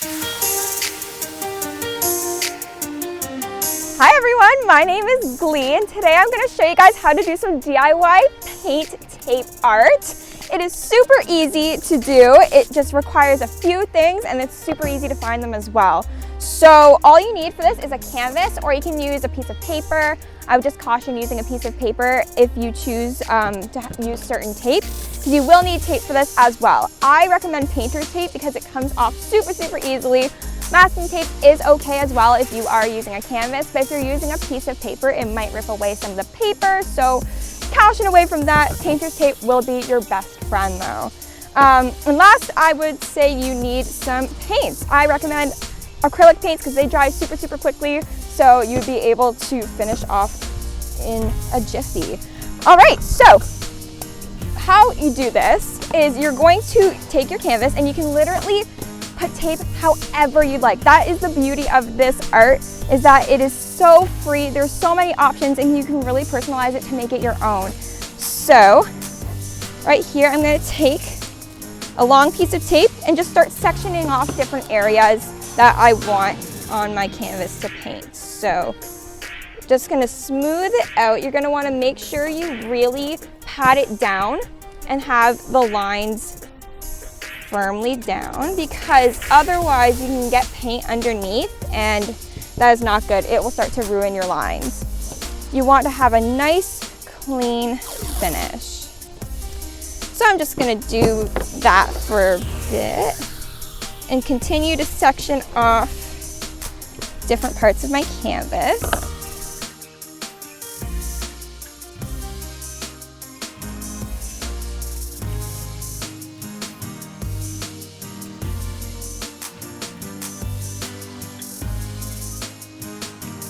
Hi everyone, my name is Glee and today I'm going to show you guys how to do some DIY paint tape art. It is super easy to do. It just requires a few things and it's super easy to find them as well. So all you need for this is a canvas, or you can use a piece of paper. I would just caution using a piece of paper if you choose to use certain tape. You will need tape for this as well. I recommend painter's tape because it comes off super easily. Masking tape is okay as well if you are using a canvas, but if you're using a piece of paper, it might rip away some of the paper, so caution away from that. Painter's tape will be your best friend though. And last, I would say you need some paints. I recommend acrylic paints because they dry super quickly, so you'd be able to finish off in a jiffy. All right, so how you do this is you're going to take your canvas and you can literally put tape however you like. That is the beauty of this art, is that it is so free. There's so many options and you can really personalize it to make it your own. So right here, I'm going to take a long piece of tape and just start sectioning off different areas that I want on my canvas to paint. So just going to smooth it out. You're going to want to make sure you really pat it down and have the lines firmly down, because otherwise you can get paint underneath and that is not good. It will start to ruin your lines. You want to have a nice clean finish. So I'm just going to do that for a bit and continue to section off different parts of my canvas.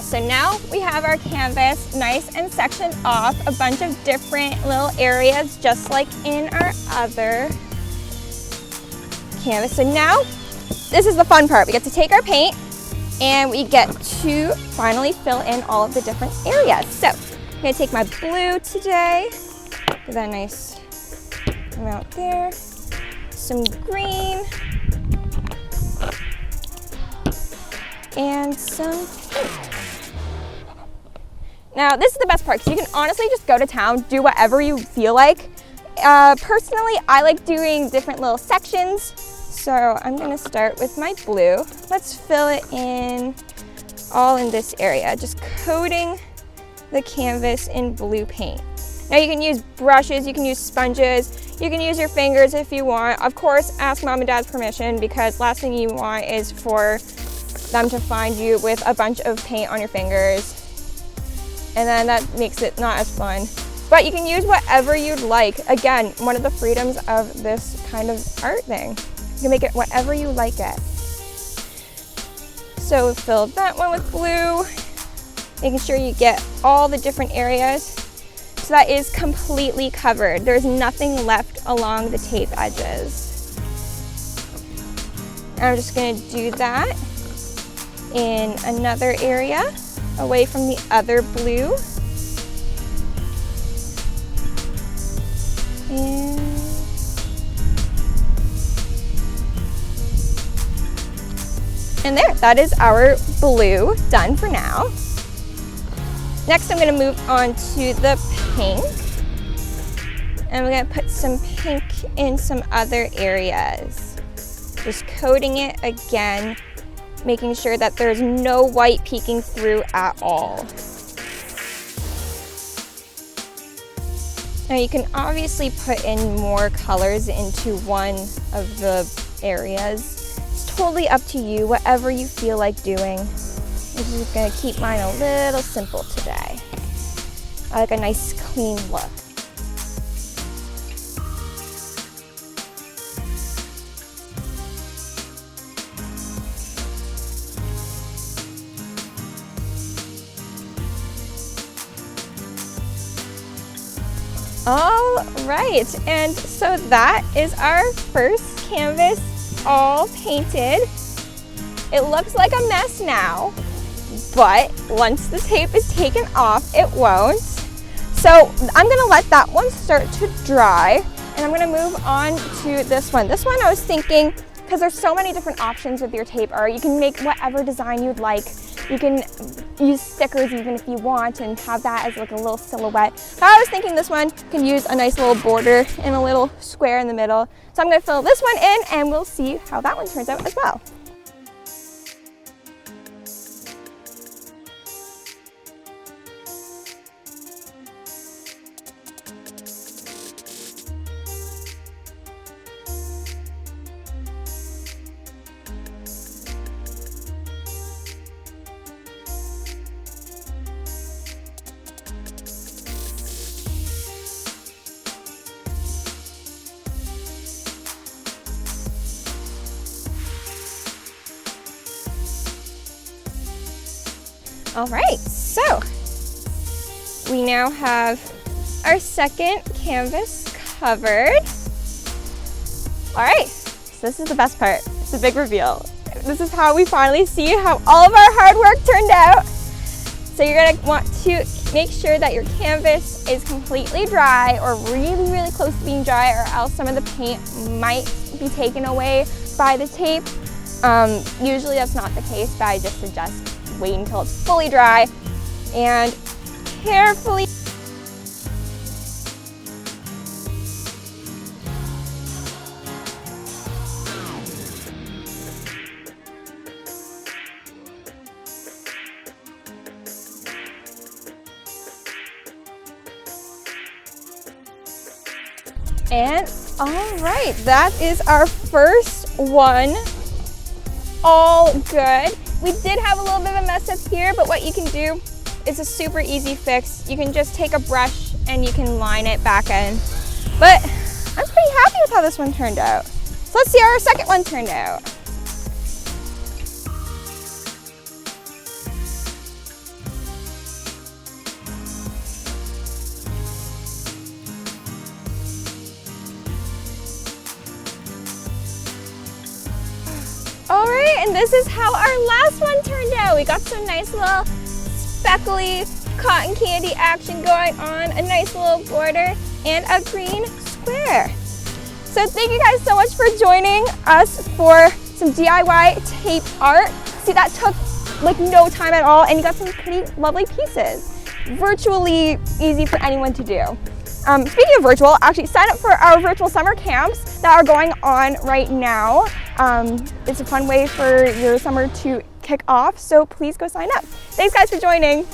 So now we have our canvas nice and sectioned off a bunch of different little areas, just like in our other canvas. So now this is the fun part. We get to take our paint and we get to finally fill in all of the different areas. So I'm gonna take my blue today, give that a nice amount there, some green, and some pink. Now this is the best part because you can honestly just go to town, do whatever you feel like. Personally, I like doing different little sections. So I'm gonna start with my blue. Let's fill it in all in this area, just coating the canvas in blue paint. Now you can use brushes, you can use sponges, you can use your fingers if you want. Of course, ask mom and dad's permission, because last thing you want is for them to find you with a bunch of paint on your fingers. And then that makes it not as fun. But you can use whatever you'd like. Again, one of the freedoms of this kind of art thing. You can make it whatever you like it. So fill that one with blue, making sure you get all the different areas. So that is completely covered. There's nothing left along the tape edges. And I'm just gonna do that in another area, away from the other blue. And there, that is our blue done for now. Next, I'm gonna move on to the pink. And we're gonna put some pink in some other areas. Just coating it again, making sure that there's no white peeking through at all. Now you can obviously put in more colors into one of the areas. It's totally up to you, whatever you feel like doing. I'm just gonna keep mine a little simple today. I like a nice clean look. All right, and so that is our first canvas all painted. It looks like a mess now, but once the tape is taken off, it won't. So I'm gonna let that one start to dry, and I'm gonna move on to this one. This one I was thinking because there's so many different options with your tape art. You can make whatever design you'd like. You can use stickers even if you want and have that as like a little silhouette. But I was thinking this one can use a nice little border and a little square in the middle. So I'm going to fill this one in and we'll see how that one turns out as well. All right, so we now have our second canvas covered. All right, so this is the best part. It's the big reveal. This is how we finally see how all of our hard work turned out. So you're gonna want to make sure that your canvas is completely dry or really, really close to being dry, or else some of the paint might be taken away by the tape. Usually that's not the case, but I just suggest wait until it's fully dry and carefully and all right, that is our first one. All good. We did have a little bit of a mess up here, but what you can do is a super easy fix. You can just take a brush and you can line it back in. But I'm pretty happy with how this one turned out. So let's see how our second one turned out. All right, and this is how our last one turned out. We got some nice little speckly cotton candy action going on, a nice little border, and a green square. So thank you guys so much for joining us for some DIY tape art. See, that took like no time at all, and you got some pretty lovely pieces. Virtually easy for anyone to do. Speaking of virtual, actually sign up for our virtual summer camps that are going on right now. It's a fun way for your summer to kick off, so please go sign up. Thanks guys for joining.